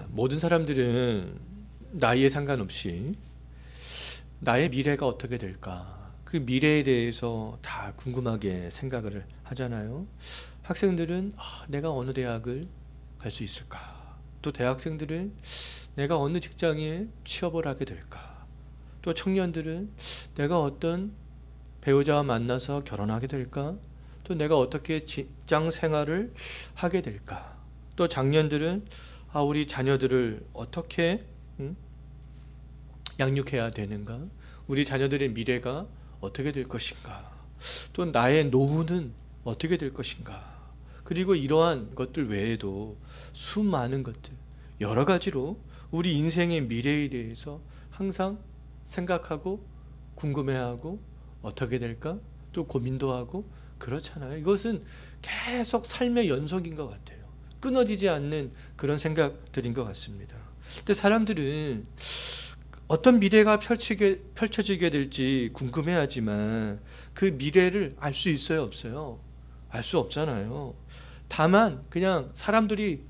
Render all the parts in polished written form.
모든 사람들은 나이에 상관없이 나의 미래가 어떻게 될까? 그 미래에 대해서 다 궁금하게 생각을 하잖아요. 학생들은 내가 어느 대학을 갈 수 있을까? 또 대학생들은 내가 어느 직장에 취업을 하게 될까? 또 청년들은 내가 어떤 배우자와 만나서 결혼하게 될까? 또 내가 어떻게 직장 생활을 하게 될까? 또 장년들은 우리 자녀들을 어떻게 양육해야 되는가? 우리 자녀들의 미래가 어떻게 될 것인가? 또 나의 노후는 어떻게 될 것인가? 그리고 이러한 것들 외에도 수많은 것들, 여러 가지로 우리 인생의 미래에 대해서 항상 생각하고 궁금해하고 어떻게 될까? 또 고민도 하고 그렇잖아요. 이것은 계속 삶의 연속인 것 같아요. 끊어지지 않는 그런 생각들인 것 같습니다. 근데 사람들은 어떤 미래가 펼쳐지게 될지 궁금해하지만 그 미래를 알 수 있어요, 없어요? 알 수 없잖아요. 다만 그냥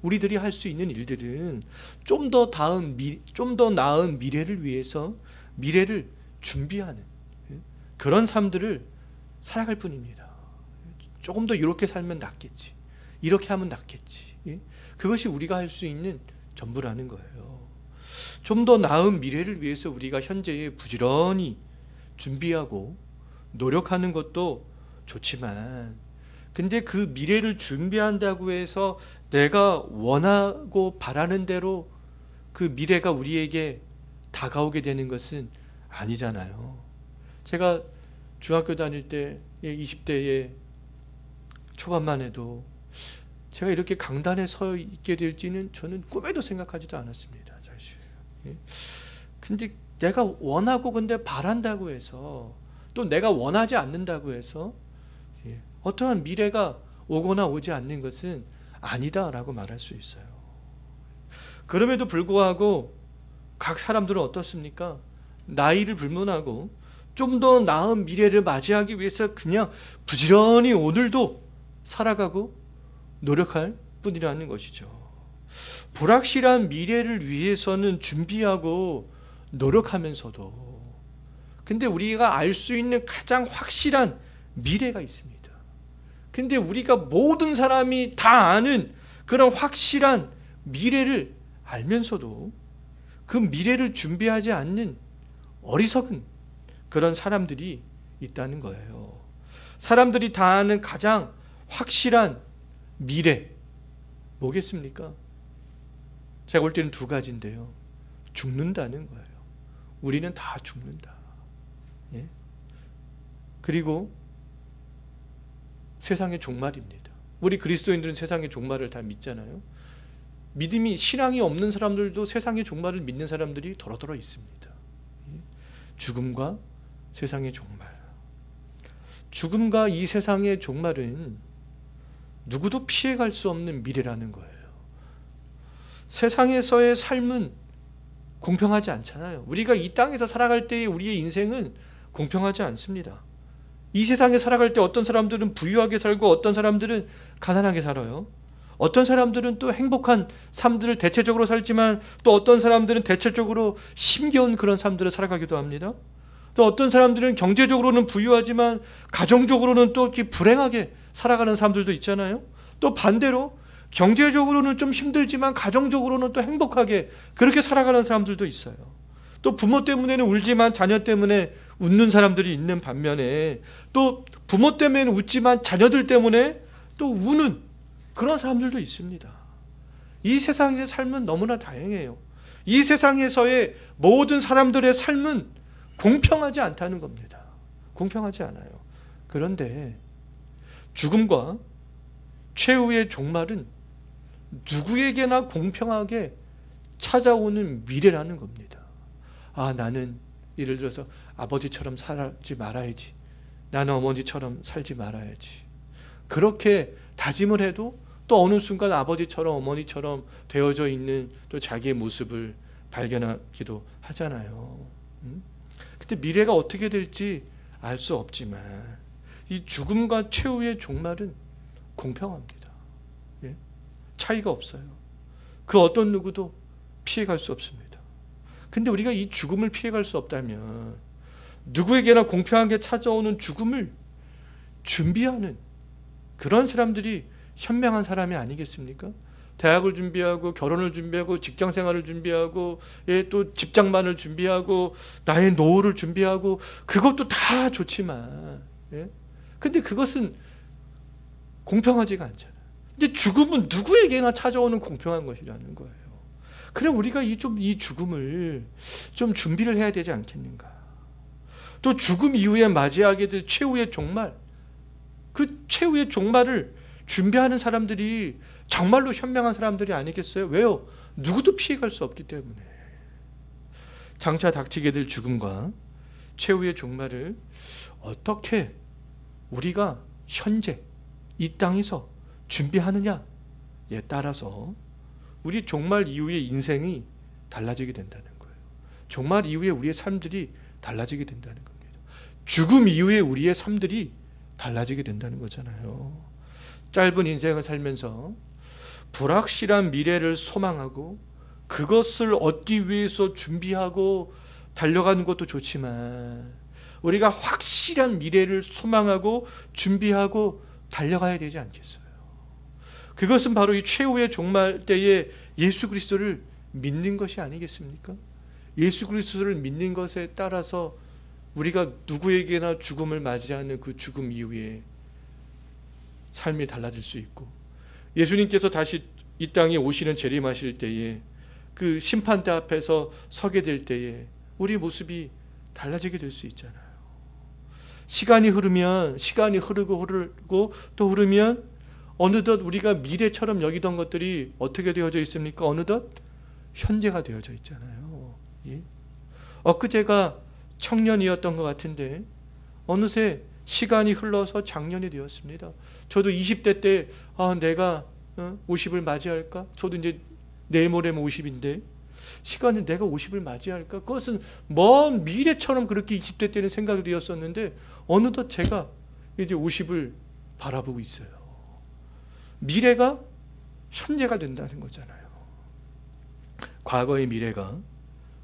우리들이 할 수 있는 일들은 좀 더 나은 미래를 위해서 미래를 준비하는 그런 삶들을 살아갈 뿐입니다. 조금 더 이렇게 살면 낫겠지. 이렇게 하면 낫겠지. 그것이 우리가 할 수 있는 전부라는 거예요. 좀 더 나은 미래를 위해서 우리가 현재에 부지런히 준비하고 노력하는 것도 좋지만, 근데 그 미래를 준비한다고 해서 내가 원하고 바라는 대로 그 미래가 우리에게 다가오게 되는 것은 아니잖아요. 제가 중학교 다닐 때 20대의 초반만 해도 제가 이렇게 강단에 서 있게 될지는 저는 꿈에도 생각하지도 않았습니다. 사실. 근데 내가 원하고 근데 바란다고 해서 또 내가 원하지 않는다고 해서 어떠한 미래가 오거나 오지 않는 것은 아니다라고 말할 수 있어요. 그럼에도 불구하고 각 사람들은 어떻습니까? 나이를 불문하고 좀 더 나은 미래를 맞이하기 위해서 그냥 부지런히 오늘도 살아가고 노력할 뿐이라는 것이죠. 불확실한 미래를 위해서는 준비하고 노력하면서도 근데 우리가 알 수 있는 가장 확실한 미래가 있습니다. 근데 우리가 모든 사람이 다 아는 그런 확실한 미래를 알면서도 그 미래를 준비하지 않는 어리석은 그런 사람들이 있다는 거예요. 사람들이 다 아는 가장 확실한 미래 뭐겠습니까? 제가 볼 때는 두 가지인데요. 죽는다는 거예요. 우리는 다 죽는다. 예? 그리고 세상의 종말입니다. 우리 그리스도인들은 세상의 종말을 다 믿잖아요. 믿음이 신앙이 없는 사람들도 세상의 종말을 믿는 사람들이 더러더러 있습니다. 죽음과 세상의 종말. 죽음과 이 세상의 종말은 누구도 피해갈 수 없는 미래라는 거예요. 세상에서의 삶은 공평하지 않잖아요. 우리가 이 땅에서 살아갈 때의 우리의 인생은 공평하지 않습니다. 이 세상에 살아갈 때 어떤 사람들은 부유하게 살고 어떤 사람들은 가난하게 살아요. 어떤 사람들은 또 행복한 삶들을 대체적으로 살지만 또 어떤 사람들은 대체적으로 힘겨운 그런 삶들을 살아가기도 합니다. 또 어떤 사람들은 경제적으로는 부유하지만 가정적으로는 또 불행하게 살아가는 사람들도 있잖아요. 또 반대로 경제적으로는 좀 힘들지만 가정적으로는 또 행복하게 그렇게 살아가는 사람들도 있어요. 또 부모 때문에는 울지만 자녀 때문에 웃는 사람들이 있는 반면에 또 부모 때문에는 웃지만 자녀들 때문에 또 우는 그런 사람들도 있습니다. 이 세상의 삶은 너무나 다양해요. 이 세상에서의 모든 사람들의 삶은 공평하지 않다는 겁니다. 공평하지 않아요. 그런데 죽음과 최후의 종말은 누구에게나 공평하게 찾아오는 미래라는 겁니다. 나는 예를 들어서 아버지처럼 살지 말아야지. 나는 어머니처럼 살지 말아야지. 그렇게 다짐을 해도 또 어느 순간 아버지처럼 어머니처럼 되어져 있는 또 자기의 모습을 발견하기도 하잖아요. 근데 미래가 어떻게 될지 알 수 없지만 이 죽음과 최후의 종말은 공평합니다. 차이가 없어요. 그 어떤 누구도 피해갈 수 없습니다. 근데 우리가 이 죽음을 피해갈 수 없다면 누구에게나 공평하게 찾아오는 죽음을 준비하는 그런 사람들이 현명한 사람이 아니겠습니까? 대학을 준비하고 결혼을 준비하고 직장생활을 준비하고 또 집장만을 준비하고 나의 노후를 준비하고 그것도 다 좋지만 근데 그것은 공평하지가 않잖아요. 근데 죽음은 누구에게나 찾아오는 공평한 것이라는 거예요. 그래 우리가 이 죽음을 좀 준비를 해야 되지 않겠는가? 또 죽음 이후에 맞이하게 될 최후의 종말, 그 최후의 종말을 준비하는 사람들이 정말로 현명한 사람들이 아니겠어요? 왜요? 누구도 피해갈 수 없기 때문에. 장차 닥치게 될 죽음과 최후의 종말을 어떻게 우리가 현재 이 땅에서 준비하느냐에 따라서 우리 종말 이후의 인생이 달라지게 된다는 거예요. 종말 이후에 우리의 삶들이 달라지게 된다는 겁니다. 죽음 이후에 우리의 삶들이 달라지게 된다는 거잖아요. 짧은 인생을 살면서 불확실한 미래를 소망하고 그것을 얻기 위해서 준비하고 달려가는 것도 좋지만 우리가 확실한 미래를 소망하고 준비하고 달려가야 되지 않겠어요? 그것은 바로 이 최후의 종말 때에 예수 그리스도를 믿는 것이 아니겠습니까? 예수 그리스도를 믿는 것에 따라서 우리가 누구에게나 죽음을 맞이하는 그 죽음 이후에 삶이 달라질 수 있고 예수님께서 다시 이 땅에 오시는 재림하실 때에 그 심판대 앞에서 서게 될 때에 우리 모습이 달라지게 될 수 있잖아요. 시간이 흐르고 또 흐르면 어느덧 우리가 미래처럼 여기던 것들이 어떻게 되어져 있습니까? 어느덧 현재가 되어져 있잖아요. 예? 엊그제가 청년이었던 것 같은데 어느새 시간이 흘러서 작년이 되었습니다. 저도 20대 때 내가 50을 맞이할까? 저도 이제 내일 모레면 50인데 시간은 내가 50을 맞이할까? 그것은 먼 미래처럼 그렇게 20대 때는 생각이 되었었는데 어느덧 제가 이제 50을 바라보고 있어요. 미래가 현재가 된다는 거잖아요. 과거의 미래가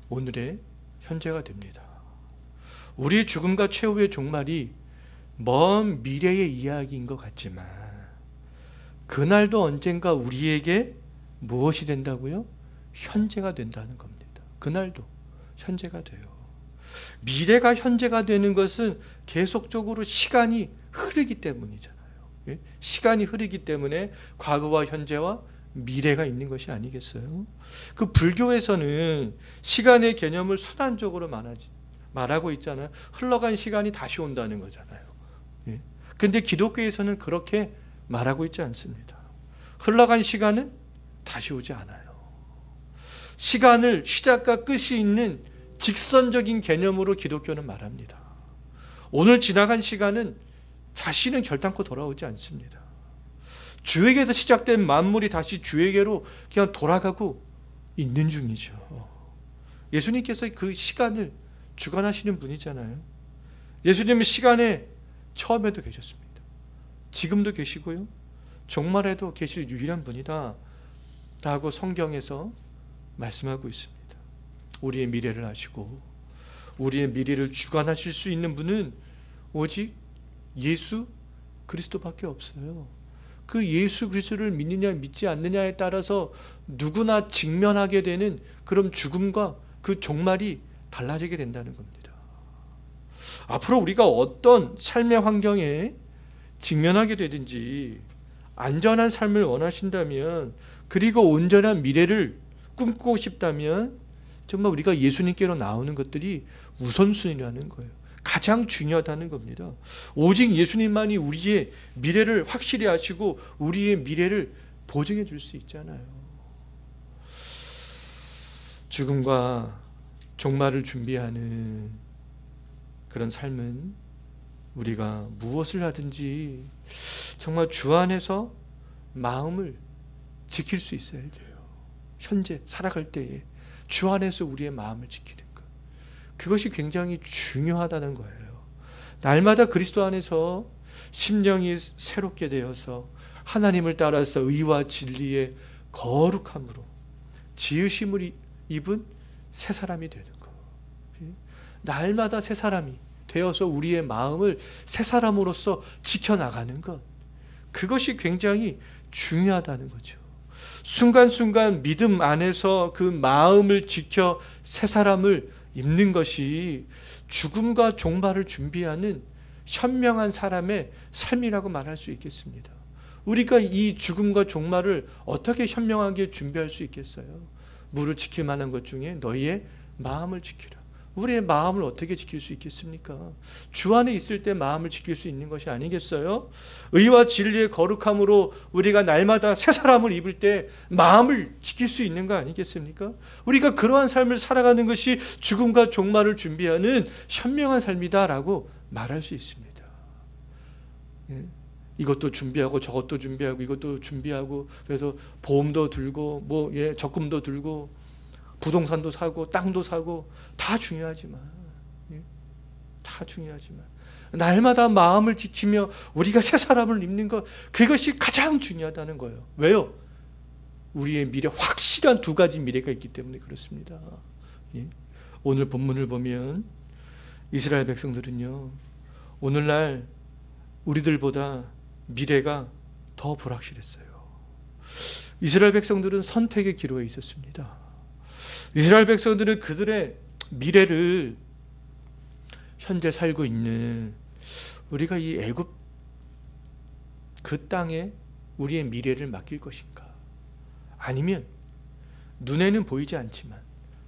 오늘의 현재가 됩니다. 우리의 죽음과 최후의 종말이 먼 미래의 이야기인 것 같지만 그날도 언젠가 우리에게 무엇이 된다고요? 현재가 된다는 겁니다. 그날도 현재가 돼요. 미래가 현재가 되는 것은 계속적으로 시간이 흐르기 때문이잖아요. 시간이 흐르기 때문에 과거와 현재와 미래가 있는 것이 아니겠어요? 그 불교에서는 시간의 개념을 순환적으로 말하고 있잖아요. 흘러간 시간이 다시 온다는 거잖아요. 근데 기독교에서는 그렇게 말하고 있지 않습니다. 흘러간 시간은 다시 오지 않아요. 시간을 시작과 끝이 있는 직선적인 개념으로 기독교는 말합니다. 오늘 지나간 시간은 다시는 결단코 돌아오지 않습니다. 주에게서 시작된 만물이 다시 주에게로 그냥 돌아가고 있는 중이죠. 예수님께서 그 시간을 주관하시는 분이잖아요. 예수님은 시간에 처음에도 계셨습니다. 지금도 계시고요. 종말에도 계실 유일한 분이다 라고 성경에서 말씀하고 있습니다. 우리의 미래를 아시고 우리의 미래를 주관하실 수 있는 분은 오직 예수 그리스도밖에 없어요. 그 예수 그리스도를 믿느냐 믿지 않느냐에 따라서 누구나 직면하게 되는 그런 죽음과 그 종말이 달라지게 된다는 겁니다. 앞으로 우리가 어떤 삶의 환경에 직면하게 되든지 안전한 삶을 원하신다면 그리고 온전한 미래를 꿈꾸고 싶다면 정말 우리가 예수님께로 나오는 것들이 우선순위라는 거예요. 가장 중요하다는 겁니다. 오직 예수님만이 우리의 미래를 확실히 아시고 우리의 미래를 보증해 줄 수 있잖아요. 죽음과 종말을 준비하는 그런 삶은 우리가 무엇을 하든지 정말 주 안에서 마음을 지킬 수 있어야 돼요. 현재 살아갈 때에 주 안에서 우리의 마음을 지키는 것, 그것이 굉장히 중요하다는 거예요. 날마다 그리스도 안에서 심령이 새롭게 되어서 하나님을 따라서 의와 진리의 거룩함으로 지으심을 입은 새 사람이 되는 것. 날마다 새 사람이 되어서 우리의 마음을 새 사람으로서 지켜나가는 것. 그것이 굉장히 중요하다는 거죠. 순간순간 믿음 안에서 그 마음을 지켜 새 사람을 입는 것이 죽음과 종말을 준비하는 현명한 사람의 삶이라고 말할 수 있겠습니다. 우리가 이 죽음과 종말을 어떻게 현명하게 준비할 수 있겠어요? 무를 지킬 만한 것 중에 너희의 마음을 지키라. 우리의 마음을 어떻게 지킬 수 있겠습니까? 주 안에 있을 때 마음을 지킬 수 있는 것이 아니겠어요? 의와 진리의 거룩함으로 우리가 날마다 새 사람을 입을 때 마음을 지킬 수 있는 거 아니겠습니까? 우리가 그러한 삶을 살아가는 것이 죽음과 종말을 준비하는 현명한 삶이다라고 말할 수 있습니다. 이것도 준비하고 저것도 준비하고 이것도 준비하고 그래서 보험도 들고 적금도 들고 부동산도 사고 땅도 사고 다 중요하지만 날마다 마음을 지키며 우리가 새 사람을 입는 것, 그것이 가장 중요하다는 거예요. 왜요? 우리의 미래, 확실한 두 가지 미래가 있기 때문에 그렇습니다. 오늘 본문을 보면 이스라엘 백성들은요, 오늘날 우리들보다 미래가 더 불확실했어요. 이스라엘 백성들은 선택의 기로에 있었습니다. 이스라엘 백성들은 그들의 미래를 현재 살고 있는 우리가 이 애굽 그 땅에 우리의 미래를 맡길 것인가, 아니면 눈에는 보이지 않지만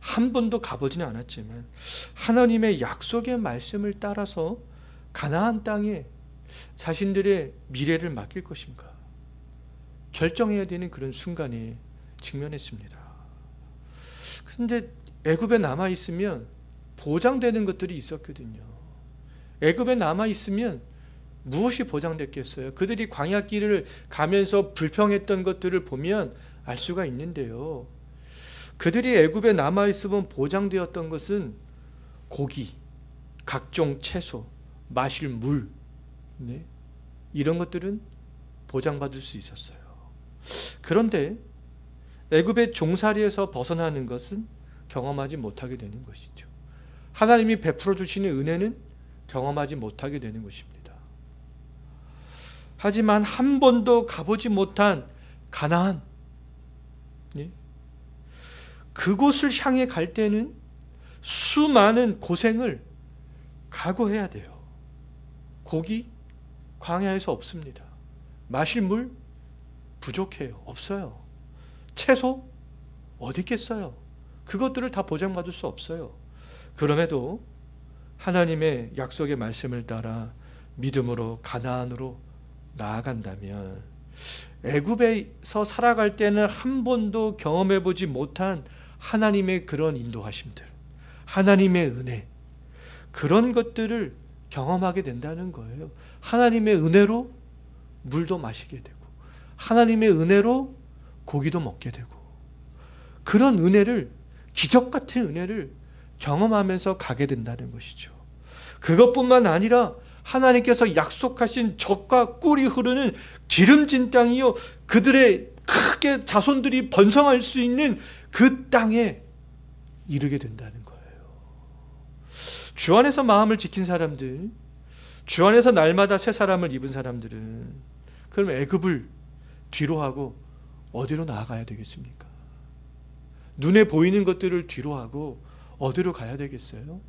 한 번도 가보지는 않았지만 하나님의 약속의 말씀을 따라서 가나안 땅에 자신들의 미래를 맡길 것인가 결정해야 되는 그런 순간에 직면했습니다. 그런데 애굽에 남아있으면 보장되는 것들이 있었거든요. 애굽에 남아있으면 무엇이 보장됐겠어요? 그들이 광야길을 가면서 불평했던 것들을 보면 알 수가 있는데요, 그들이 애굽에 남아있으면 보장되었던 것은 고기, 각종 채소, 마실 물, 이런 것들은 보장받을 수 있었어요. 그런데 애굽의 종살이에서 벗어나는 것은 경험하지 못하게 되는 것이죠. 하나님이 베풀어 주시는 은혜는 경험하지 못하게 되는 것입니다. 하지만 한 번도 가보지 못한 가나안, 그곳을 향해 갈 때는 수많은 고생을 각오해야 돼요. 고기, 광야에서 없습니다. 마실 물, 부족해요. 없어요. 채소, 어디 있겠어요? 그것들을 다 보장받을 수 없어요. 그럼에도 하나님의 약속의 말씀을 따라 믿음으로 가나안으로 나아간다면 애굽에서 살아갈 때는 한 번도 경험해보지 못한 하나님의 그런 인도하심들, 하나님의 은혜, 그런 것들을 경험하게 된다는 거예요. 하나님의 은혜로 물도 마시게 되고 하나님의 은혜로 고기도 먹게 되고, 그런 은혜를, 기적 같은 은혜를 경험하면서 가게 된다는 것이죠. 그것뿐만 아니라 하나님께서 약속하신 젖과 꿀이 흐르는 기름진 땅이요, 그들의 크게 자손들이 번성할 수 있는 그 땅에 이르게 된다는 거예요. 주 안에서 마음을 지킨 사람들, 주 안에서 날마다 새 사람을 입은 사람들은 그럼 애굽을 뒤로 하고 어디로 나아가야 되겠습니까? 눈에 보이는 것들을 뒤로 하고 어디로 가야 되겠어요?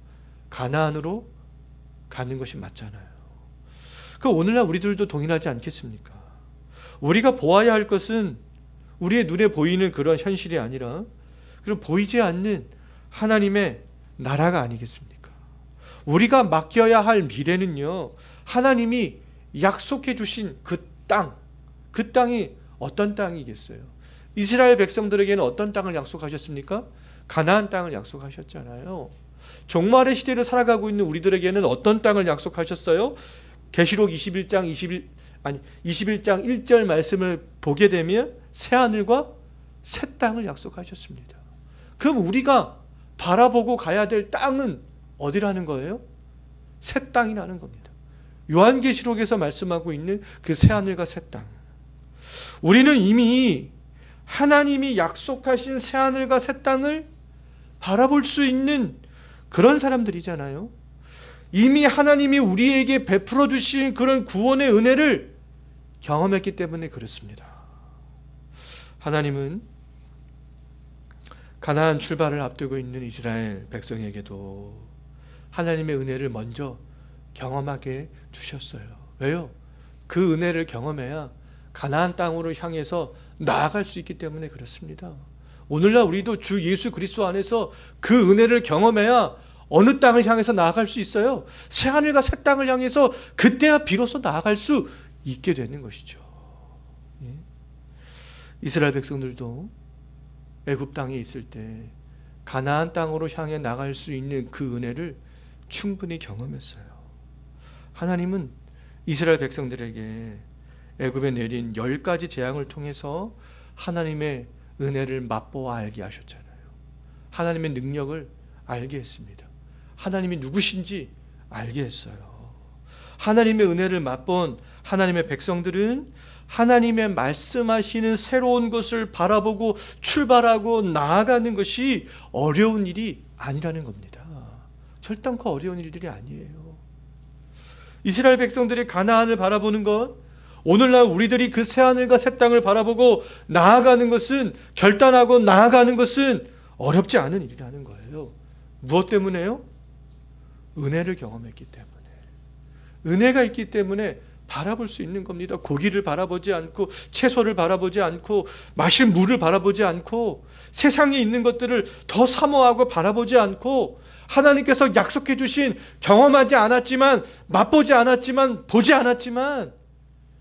가나안으로 가는 것이 맞잖아요. 그 오늘날 우리들도 동일하지 않겠습니까? 우리가 보아야 할 것은 우리의 눈에 보이는 그런 현실이 아니라 그런 보이지 않는 하나님의 나라가 아니겠습니까? 우리가 맡겨야 할 미래는요, 하나님이 약속해 주신 그 땅, 그 땅이 어떤 땅이겠어요? 이스라엘 백성들에게는 어떤 땅을 약속하셨습니까? 가나안 땅을 약속하셨잖아요. 종말의 시대를 살아가고 있는 우리들에게는 어떤 땅을 약속하셨어요? 계시록 21장 1절 말씀을 보게 되면 새 하늘과 새 땅을 약속하셨습니다. 그럼 우리가 바라보고 가야 될 땅은 어디라는 거예요? 새 땅이라는 겁니다. 요한계시록에서 말씀하고 있는 그 새 하늘과 새 땅. 우리는 이미 하나님이 약속하신 새 하늘과 새 땅을 바라볼 수 있는 그런 사람들이잖아요. 이미 하나님이 우리에게 베풀어 주신 그런 구원의 은혜를 경험했기 때문에 그렇습니다. 하나님은 가나안 출발을 앞두고 있는 이스라엘 백성에게도 하나님의 은혜를 먼저 경험하게 주셨어요. 왜요? 그 은혜를 경험해야 가나안 땅으로 향해서 나아갈 수 있기 때문에 그렇습니다. 오늘날 우리도 주 예수 그리스도 안에서 그 은혜를 경험해야 어느 땅을 향해서 나아갈 수 있어요? 새하늘과 새 땅을 향해서 그때야 비로소 나아갈 수 있게 되는 것이죠. 이스라엘 백성들도 애굽 땅에 있을 때 가나안 땅으로 향해 나갈 수 있는 그 은혜를 충분히 경험했어요. 하나님은 이스라엘 백성들에게 애굽에 내린 10가지 재앙을 통해서 하나님의 은혜를 맛보아 알게 하셨잖아요. 하나님의 능력을 알게 했습니다. 하나님이 누구신지 알게 했어요. 하나님의 은혜를 맛본 하나님의 백성들은 하나님의 말씀하시는 새로운 것을 바라보고 출발하고 나아가는 것이 어려운 일이 아니라는 겁니다. 절단코 어려운 일들이 아니에요. 이스라엘 백성들이 가나안을 바라보는 것, 오늘날 우리들이 그 새하늘과 새 땅을 바라보고 나아가는 것은, 결단하고 나아가는 것은 어렵지 않은 일이라는 거예요. 무엇 때문에요? 은혜를 경험했기 때문에. 은혜가 있기 때문에 바라볼 수 있는 겁니다. 고기를 바라보지 않고, 채소를 바라보지 않고, 마실 물을 바라보지 않고, 세상에 있는 것들을 더 사모하고 바라보지 않고, 하나님께서 약속해 주신, 경험하지 않았지만, 맛보지 않았지만, 보지 않았지만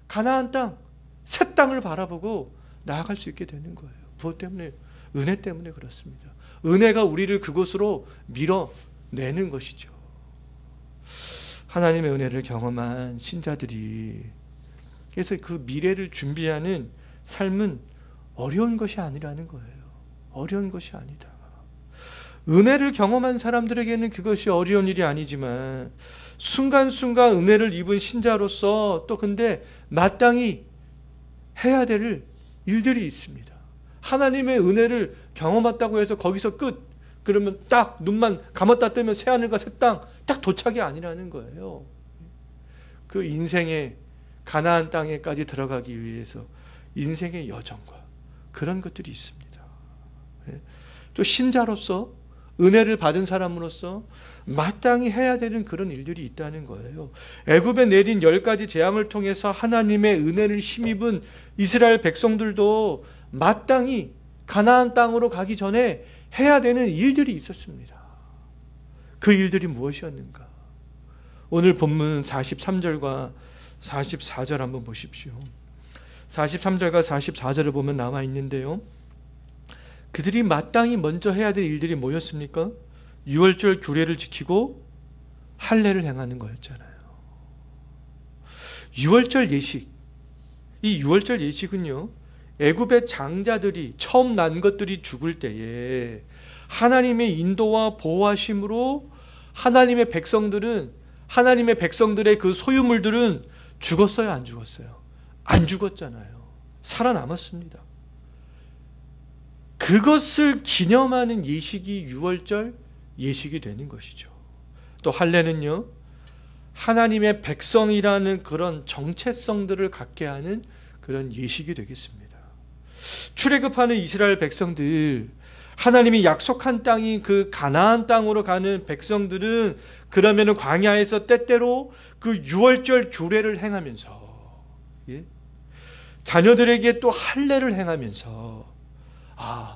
가나안 땅, 새 땅을 바라보고 나아갈 수 있게 되는 거예요. 무엇 때문에? 은혜 때문에 그렇습니다. 은혜가 우리를 그곳으로 밀어내는 것이죠. 하나님의 은혜를 경험한 신자들이, 그래서 그 미래를 준비하는 삶은 어려운 것이 아니라는 거예요. 어려운 것이 아니다. 은혜를 경험한 사람들에게는 그것이 어려운 일이 아니지만, 순간순간 은혜를 입은 신자로서 또 근데 마땅히 해야 될 일들이 있습니다. 하나님의 은혜를 경험했다고 해서 거기서 끝, 그러면 딱 눈만 감았다 뜨면 새하늘과 새 땅 딱 도착이 아니라는 거예요. 그 인생의 가나안 땅에까지 들어가기 위해서 인생의 여정과 그런 것들이 있습니다. 또 신자로서, 은혜를 받은 사람으로서 마땅히 해야 되는 그런 일들이 있다는 거예요. 애굽에 내린 10가지 재앙을 통해서 하나님의 은혜를 힘입은 이스라엘 백성들도 마땅히 가나안 땅으로 가기 전에 해야 되는 일들이 있었습니다. 그 일들이 무엇이었는가? 오늘 본문 43절과 44절 한번 보십시오. 43절과 44절을 보면 나와 있는데요, 그들이 마땅히 먼저 해야 될 일들이 뭐였습니까? 유월절 규례를 지키고 할례를 행하는 거였잖아요. 유월절 예식, 이 유월절 예식은요, 애굽의 장자들이, 처음 난 것들이 죽을 때에 하나님의 인도와 보호하심으로 하나님의 백성들의 그 소유물들은 죽었어요, 안 죽었어요? 안 죽었잖아요. 살아남았습니다. 그것을 기념하는 예식이 유월절 예식이 되는 것이죠. 또 할례는요, 하나님의 백성이라는 그런 정체성들을 갖게 하는 그런 예식이 되겠습니다. 출애굽하는 이스라엘 백성들, 하나님이 약속한 땅인 그 가나안 땅으로 가는 백성들은 그러면은 광야에서 때때로 그 유월절 규례를 행하면서, 자녀들에게 또 할례를 행하면서,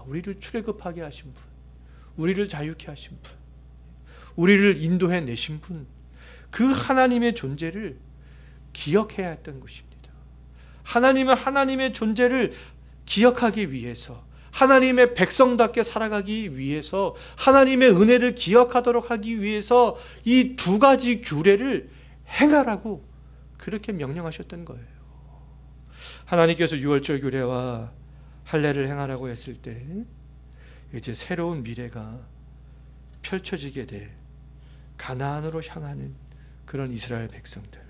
우리를 출애굽하게 하신 분, 우리를 자유케 하신 분, 우리를 인도해 내신 분, 그 하나님의 존재를 기억해야 했던 것입니다. 하나님은 하나님의 존재를 기억하기 위해서, 하나님의 백성답게 살아가기 위해서, 하나님의 은혜를 기억하도록 하기 위해서 이 2가지 규례를 행하라고 그렇게 명령하셨던 거예요. 하나님께서 유월절 규례와 할례를 행하라고 했을 때 이제 새로운 미래가 펼쳐지게 될 가나안으로 향하는 그런 이스라엘 백성들,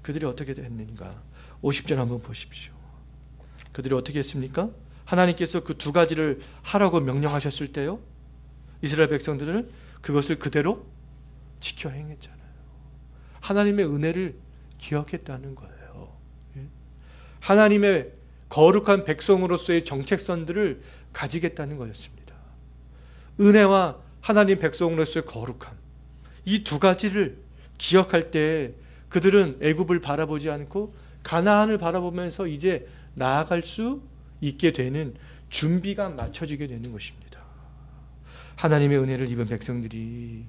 그들이 어떻게 됐는가? 50절 한번 보십시오. 그들이 어떻게 했습니까? 하나님께서 그 두 가지를 하라고 명령하셨을 때요, 이스라엘 백성들은 그것을 그대로 지켜 행했잖아요. 하나님의 은혜를 기억했다는 거예요. 하나님의 거룩한 백성으로서의 정책선들을 가지겠다는 거였습니다. 은혜와 하나님 백성으로서의 거룩함, 이 두 가지를 기억할 때 그들은 애굽을 바라보지 않고 가나안을 바라보면서 이제 나아갈 수 있게 되는 준비가 맞춰지게 되는 것입니다. 하나님의 은혜를 입은 백성들이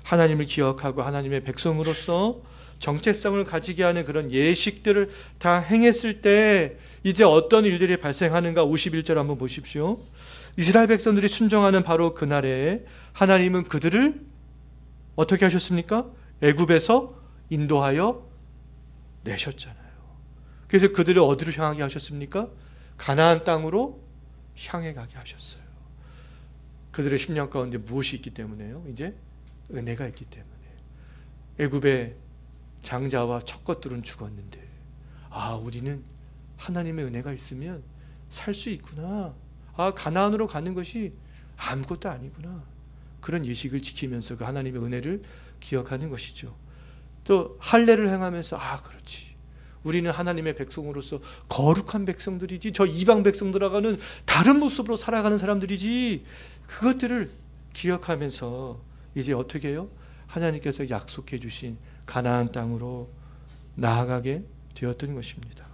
하나님을 기억하고 하나님의 백성으로서 정체성을 가지게 하는 그런 예식들을 다 행했을 때 이제 어떤 일들이 발생하는가. 51절 한번 보십시오. 이스라엘 백성들이 순종하는 바로 그날에 하나님은 그들을 어떻게 하셨습니까? 애굽에서 인도하여 내셨잖아요. 그래서 그들을 어디로 향하게 하셨습니까? 가나안 땅으로 향해 가게 하셨어요. 그들의 심령 가운데 무엇이 있기 때문에요? 이제 은혜가 있기 때문에. 애굽의 장자와 첫 것들은 죽었는데, 아, 우리는 하나님의 은혜가 있으면 살 수 있구나. 아, 가나안으로 가는 것이 아무것도 아니구나. 그런 예식을 지키면서 그 하나님의 은혜를 기억하는 것이죠. 또 할례를 행하면서, 아, 그렇지, 우리는 하나님의 백성으로서 거룩한 백성들이지, 저 이방 백성들하고는 다른 모습으로 살아가는 사람들이지. 그것들을 기억하면서 이제 어떻게 해요? 하나님께서 약속해 주신 가나안 땅으로 나아가게 되었던 것입니다.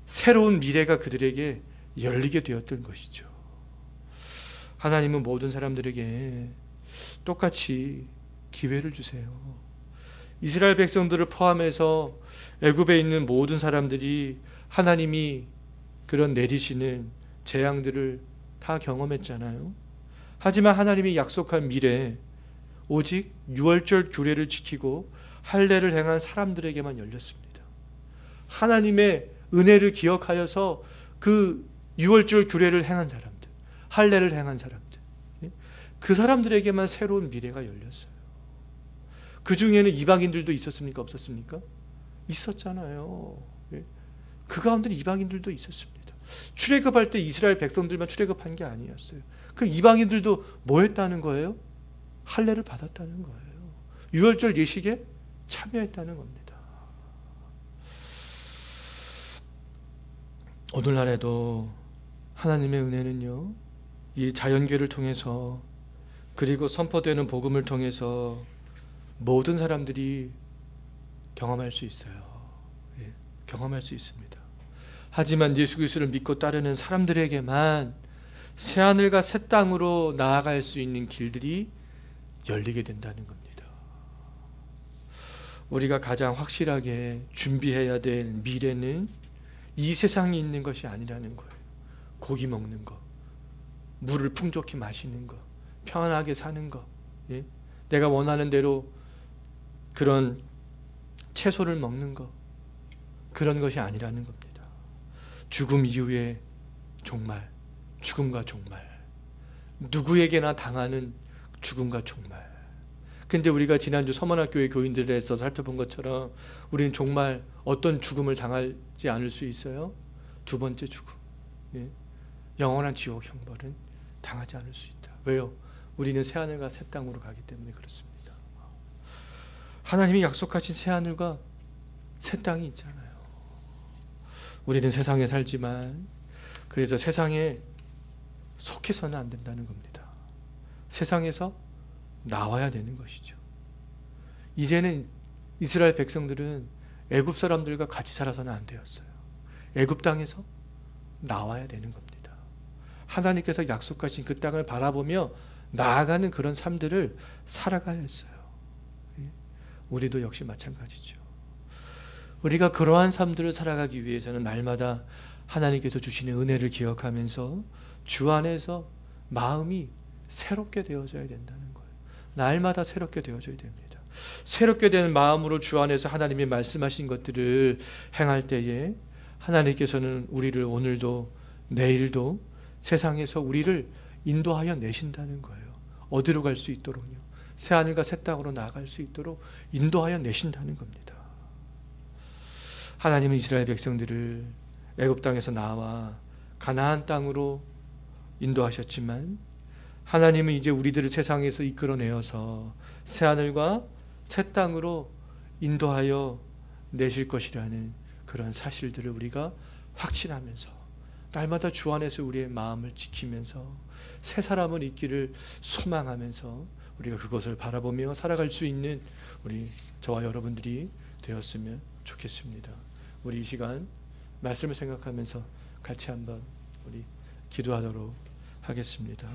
새로운 미래가 그들에게 열리게 되었던 것이죠. 하나님은 모든 사람들에게 똑같이 기회를 주세요. 이스라엘 백성들을 포함해서 애굽에 있는 모든 사람들이 하나님이 그런 내리시는 재앙들을 다 경험했잖아요. 하지만 하나님이 약속한 미래, 오직 유월절 규례를 지키고 할례를 행한 사람들에게만 열렸습니다. 하나님의 은혜를 기억하여서 그 유월절 규례를 행한 사람들, 할례를 행한 사람들, 그 사람들에게만 새로운 미래가 열렸어요. 그 중에는 이방인들도 있었습니까? 없었습니까? 있었잖아요. 그 가운데 이방인들도 있었습니다. 출애굽할 때 이스라엘 백성들만 출애굽한 게 아니었어요. 그 이방인들도 뭐 했다는 거예요? 할례를 받았다는 거예요. 유월절 예식에 참여했다는 겁니다. 오늘날에도 하나님의 은혜는요, 이 자연계를 통해서 그리고 선포되는 복음을 통해서 모든 사람들이 경험할 수 있어요. 경험할 수 있습니다. 하지만 예수 그리스도를 믿고 따르는 사람들에게만 새하늘과 새 땅으로 나아갈 수 있는 길들이 열리게 된다는 겁니다. 우리가 가장 확실하게 준비해야 될 미래는 이 세상에 있는 것이 아니라는 거예요. 고기 먹는 거, 물을 풍족히 마시는 거, 편안하게 사는 거, 내가 원하는 대로 그런 채소를 먹는 거, 그런 것이 아니라는 겁니다. 죽음 이후의 종말, 죽음과 종말, 누구에게나 당하는 죽음과 종말. 근데 우리가 지난주 서문학교의 교인들에서 살펴본 것처럼 우리는 정말 어떤 죽음을 당하지 않을 수 있어요? 두 번째 죽음, 영원한 지옥 형벌은 당하지 않을 수 있다. 왜요? 우리는 새하늘과 새 땅으로 가기 때문에 그렇습니다. 하나님이 약속하신 새하늘과 새 땅이 있잖아요. 우리는 세상에 살지만 그래서 세상에 속해서는 안 된다는 겁니다. 세상에서 나와야 되는 것이죠. 이제는 이스라엘 백성들은 애굽 사람들과 같이 살아서는 안 되었어요. 애굽 땅에서 나와야 되는 겁니다. 하나님께서 약속하신 그 땅을 바라보며 나아가는 그런 삶들을 살아가야 했어요. 우리도 역시 마찬가지죠. 우리가 그러한 삶들을 살아가기 위해서는 날마다 하나님께서 주시는 은혜를 기억하면서 주 안에서 마음이 새롭게 되어져야 된다는 거예요. 날마다 새롭게 되어져야 됩니다. 새롭게 된 마음으로 주 안에서 하나님이 말씀하신 것들을 행할 때에 하나님께서는 우리를 오늘도 내일도 세상에서 우리를 인도하여 내신다는 거예요. 어디로 갈 수 있도록요? 새하늘과 새 땅으로 나아갈 수 있도록 인도하여 내신다는 겁니다. 하나님은 이스라엘 백성들을 애굽 땅에서 나와 가나안 땅으로 인도하셨지만 하나님은 이제 우리들을 세상에서 이끌어내어서 새하늘과 새 땅으로 인도하여 내실 것이라는 그런 사실들을 우리가 확신하면서 날마다 주 안에서 우리의 마음을 지키면서 새 사람을 있기를 소망하면서 우리가 그것을 바라보며 살아갈 수 있는 우리 저와 여러분들이 되었으면 좋겠습니다. 우리 이 시간 말씀을 생각하면서 같이 한번 우리 기도하도록 하겠습니다.